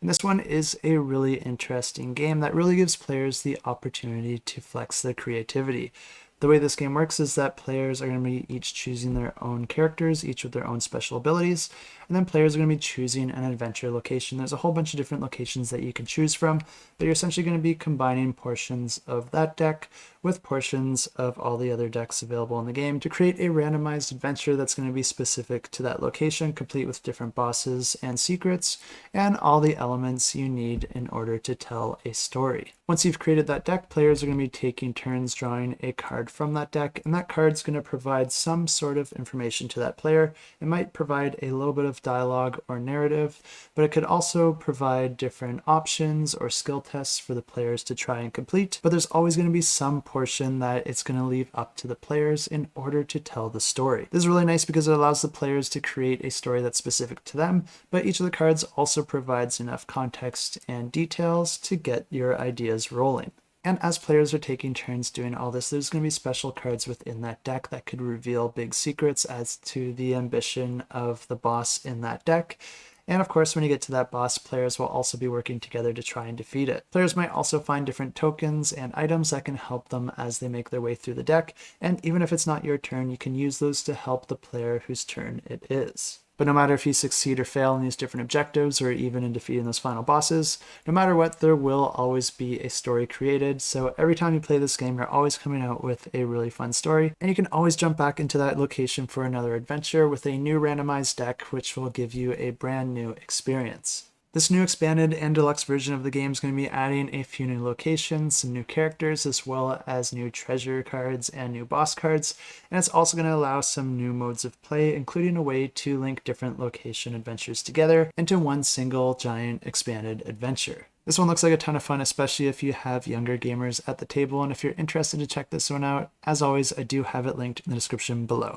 And this one is a really interesting game that really gives players the opportunity to flex their creativity. The way this game works is that players are going to be each choosing their own characters, each with their own special abilities, and then players are going to be choosing an adventure location. There's a whole bunch of different locations that you can choose from, but you're essentially going to be combining portions of that deck with portions of all the other decks available in the game to create a randomized adventure that's going to be specific to that location, complete with different bosses and secrets, and all the elements you need in order to tell a story. Once you've created that deck, players are going to be taking turns drawing a card from that deck, and that card's going to provide some sort of information to that player. It might provide a little bit of dialogue or narrative, but it could also provide different options or skill tests for the players to try and complete. But there's always going to be some portion that it's going to leave up to the players in order to tell the story. This is really nice because it allows the players to create a story that's specific to them, but each of the cards also provides enough context and details to get your ideas rolling. And as players are taking turns doing all this, there's going to be special cards within that deck that could reveal big secrets as to the ambition of the boss in that deck. And of course, when you get to that boss, players will also be working together to try and defeat it. Players might also find different tokens and items that can help them as they make their way through the deck. And even if it's not your turn, you can use those to help the player whose turn it is. But no matter if you succeed or fail in these different objectives, or even in defeating those final bosses, no matter what, there will always be a story created. So every time you play this game, you're always coming out with a really fun story, and you can always jump back into that location for another adventure with a new randomized deck, which will give you a brand new experience. This new expanded and deluxe version of the game is going to be adding a few new locations, some new characters, as well as new treasure cards and new boss cards. And it's also going to allow some new modes of play, including a way to link different location adventures together into one single giant expanded adventure. This one looks like a ton of fun, especially if you have younger gamers at the table. And if you're interested to check this one out, as always, I do have it linked in the description below.